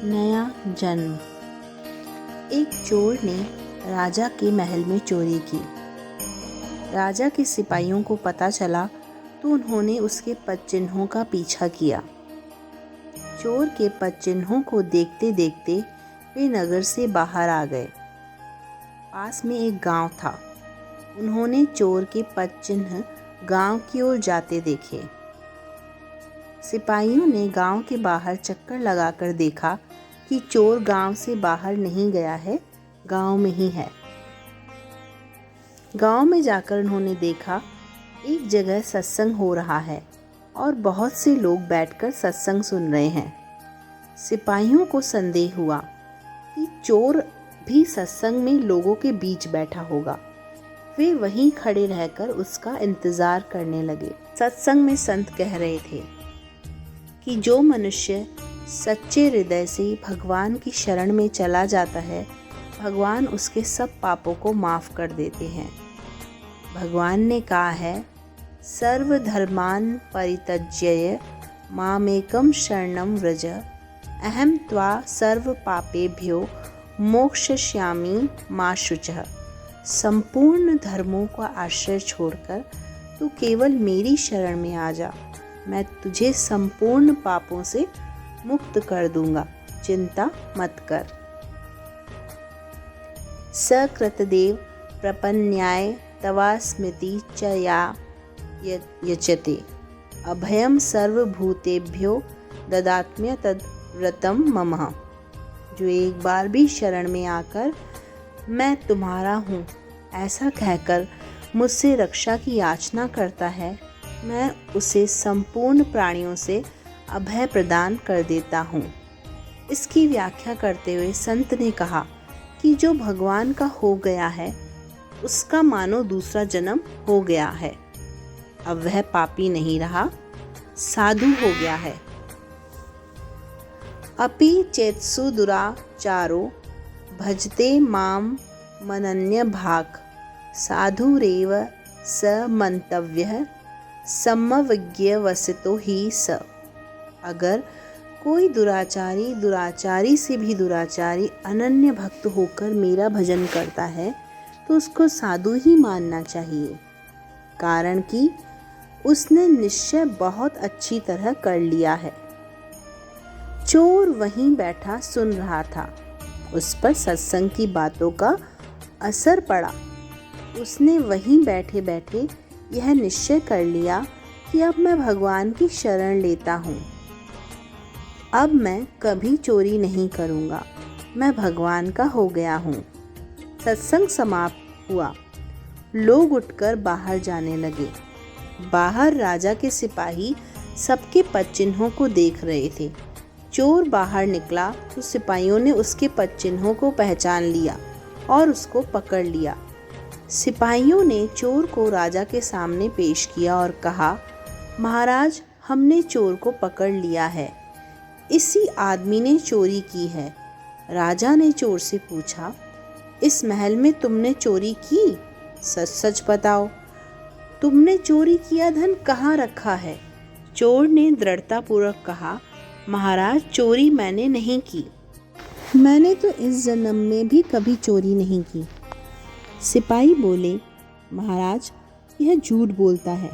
नया जन्म। एक चोर ने राजा के महल में चोरी की। राजा के सिपाहियों को पता चला तो उन्होंने उसके पदचिन्हों का पीछा किया। चोर के पदचिन्हों को देखते देखते वे नगर से बाहर आ गए। पास में एक गांव था। उन्होंने चोर के पदचिन्ह गांव की ओर जाते देखे। सिपाहियों ने गांव के बाहर चक्कर लगाकर देखा कि चोर गांव से बाहर नहीं गया है, गांव में ही है। गांव में जाकर उन्होंने देखा एक जगह सत्संग हो रहा है और बहुत से लोग बैठकर सत्संग सुन रहे हैं। सिपाहियों को संदेह हुआ कि चोर भी सत्संग में लोगों के बीच बैठा होगा। वे वहीं खड़े रहकर उसका इंतजार करने लगे। सत्संग में संत कह रहे थे कि जो मनुष्य सच्चे हृदय से भगवान की शरण में चला जाता है, भगवान उसके सब पापों को माफ कर देते हैं। भगवान ने कहा है, सर्वधर्मान् परित्यज्य मामेकं शरणं व्रज, अहं त्वा सर्व पापेभ्यो मोक्षयिष्यामि मा शुचः। संपूर्ण धर्मों का आश्रय छोड़कर तू केवल मेरी शरण में आ जा, मैं तुझे संपूर्ण पापों से मुक्त कर दूंगा, चिंता मत कर। सकृतदेव प्रपन्नाय तवा स्मृति च या यचते, अभयम सर्वभूतेभ्यो ददात्म्य तद व्रतम मम। जो एक बार भी शरण में आकर मैं तुम्हारा हूँ ऐसा कहकर मुझसे रक्षा की याचना करता है, मैं उसे संपूर्ण प्राणियों से अभय प्रदान कर देता हूँ। इसकी व्याख्या करते हुए संत ने कहा कि जो भगवान का हो गया है उसका मानो दूसरा जन्म हो गया है। अब वह पापी नहीं रहा, साधु हो गया है। अपि चेत्सु दुराचारो भजते माम मनन्य भाग, साधुरेव स मंतव्यः समविज्ञवसितो ही स। अगर कोई दुराचारी से भी दुराचारी अनन्य भक्त होकर मेरा भजन करता है तो उसको साधु ही मानना चाहिए, कारण कि उसने निश्चय बहुत अच्छी तरह कर लिया है। चोर वहीं बैठा सुन रहा था। उस पर सत्संग की बातों का असर पड़ा। उसने वहीं बैठे बैठे यह निश्चय कर लिया कि अब मैं भगवान की शरण लेता हूँ। अब मैं कभी चोरी नहीं करूँगा, मैं भगवान का हो गया हूँ। सत्संग समाप्त हुआ। लोग उठकर बाहर जाने लगे। बाहर राजा के सिपाही सबके पदचिन्हों को देख रहे थे। चोर बाहर निकला तो सिपाहियों ने उसके पदचिन्हों को पहचान लिया और उसको पकड़ लिया। सिपाहियों ने चोर को राजा के सामने पेश किया और कहा, महाराज, हमने चोर को पकड़ लिया है। इसी आदमी ने चोरी की है। राजा ने चोर से पूछा, इस महल में तुमने चोरी की? सच सच बताओ, तुमने चोरी किया धन कहाँ रखा है? चोर ने दृढ़तापूर्वक कहा, महाराज, चोरी मैंने नहीं की। मैंने तो इस जन्म में भी कभी चोरी नहीं की। सिपाही बोले, महाराज, यह झूठ बोलता है।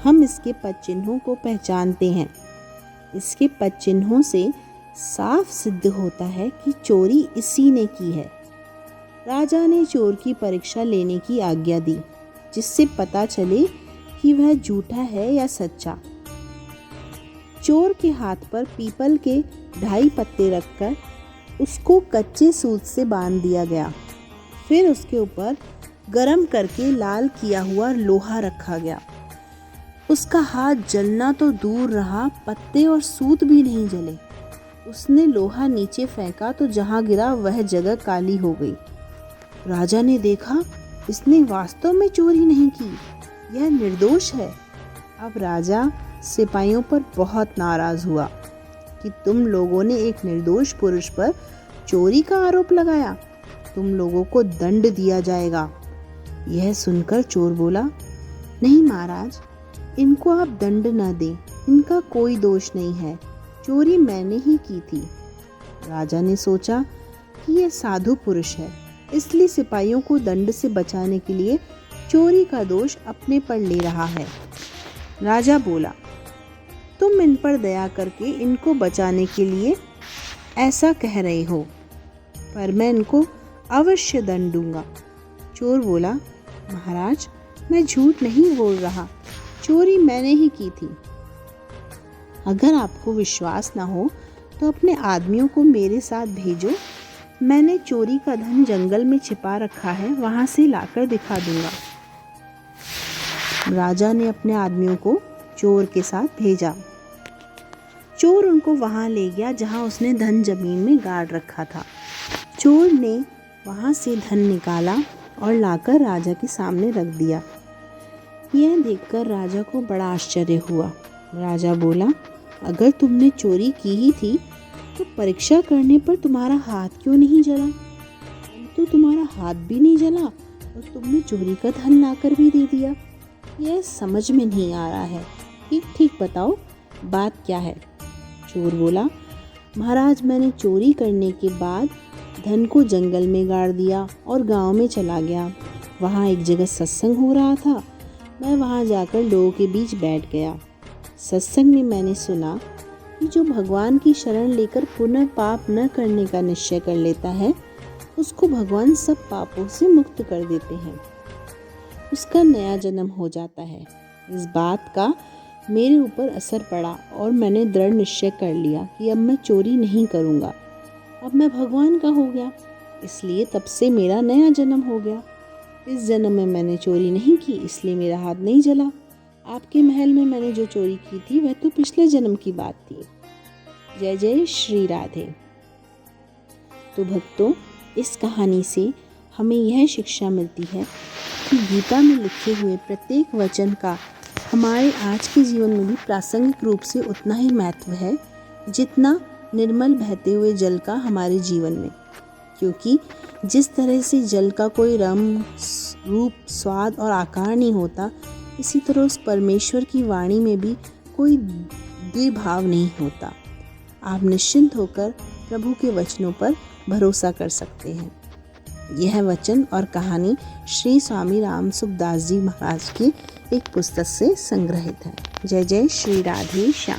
हम इसके पदचिन्हों को पहचानते हैं। इसके पदचिन्हों से साफ सिद्ध होता है कि चोरी इसी ने की है। राजा ने चोर की परीक्षा लेने की आज्ञा दी, जिससे पता चले कि वह झूठा है या सच्चा। चोर के हाथ पर पीपल के 2.5 पत्ते रखकर उसको कच्चे सूत से बांध दिया गया। फिर उसके ऊपर गरम करके लाल किया हुआ लोहा रखा गया। उसका हाथ जलना तो दूर रहा, पत्ते और सूत भी नहीं जले। उसने लोहा नीचे फेंका तो जहाँ गिरा वह जगह काली हो गई। राजा ने देखा, इसने वास्तव में चोरी नहीं की, यह निर्दोष है। अब राजा सिपाहियों पर बहुत नाराज हुआ कि तुम लोगों ने एक निर्दोष पुरुष पर चोरी का आरोप लगाया, तुम लोगों को दंड दिया जाएगा। यह सुनकर चोर बोला, नहीं महाराज, इनको आप दंड न दें, इनका कोई दोष नहीं है, चोरी मैंने ही की थी। राजा ने सोचा कि यह साधु पुरुष है, इसलिए सिपाहियों को दंड से बचाने के लिए चोरी का दोष अपने पर ले रहा है। राजा बोला, तुम इन पर दया करके इनको बचाने के लिए ऐसा कह रहे हो, पर मैं इनको अवश्य दंड दूंगा। चोर बोला, महाराज, मैं झूठ नहीं बोल रहा, चोरी मैंने ही की थी। अगर आपको विश्वास ना हो तो अपने आदमियों को मेरे साथ भेजो, मैंने चोरी का धन जंगल में छिपा रखा है, वहां से लाकर दिखा दूंगा। राजा ने अपने आदमियों को चोर के साथ भेजा। चोर उनको वहां ले गया जहां उसने धन जमीन में गाड़ रखा था। चोर ने वहां से धन निकाला और लाकर राजा के सामने रख दिया। यह देखकर राजा को बड़ा आश्चर्य हुआ। राजा बोला, अगर तुमने चोरी की ही थी तो परीक्षा करने पर तुम्हारा हाथ क्यों नहीं जला? तो तुम्हारा हाथ भी नहीं जला और तुमने चोरी का धन लाकर भी दे दिया। यह समझ में नहीं आ रहा है। ठीक बताओ, बात क्या है? चोर बोला, महाराज, मैंने चोरी करने के बाद धन को जंगल में गाड़ दिया और गांव में चला गया। वहाँ एक जगह सत्संग हो रहा था। मैं वहाँ जाकर लोगों के बीच बैठ गया। सत्संग में मैंने सुना कि जो भगवान की शरण लेकर पुनः पाप न करने का निश्चय कर लेता है, उसको भगवान सब पापों से मुक्त कर देते हैं। उसका नया जन्म हो जाता है। इस बात का मेरे ऊपर असर पड़ा और मैंने दृढ़ निश्चय कर लिया कि अब मैं चोरी नहीं करूँगा। अब मैं भगवान का हो गया, इसलिए तब से मेरा नया जन्म हो गया। इस जन्म में मैंने चोरी नहीं की, इसलिए मेरा हाथ नहीं जला। आपके महल में मैंने जो चोरी की थी वह तो पिछले जन्म की बात थी। जय जय श्री राधे। तो भक्तों, इस कहानी से हमें यह शिक्षा मिलती है कि गीता में लिखे हुए प्रत्येक वचन का हमारे आज के जीवन में भी प्रासंगिक रूप से उतना ही महत्व है जितना निर्मल बहते हुए जल का हमारे जीवन में। क्योंकि जिस तरह से जल का कोई रंग, रूप, स्वाद और आकार नहीं होता, इसी तरह उस परमेश्वर की वाणी में भी कोई द्विभाव नहीं होता। आप निश्चिंत होकर प्रभु के वचनों पर भरोसा कर सकते हैं। यह वचन और कहानी श्री स्वामी राम सुखदास जी महाराज की एक पुस्तक से संग्रहित है। जय जय श्री राधे श्याम।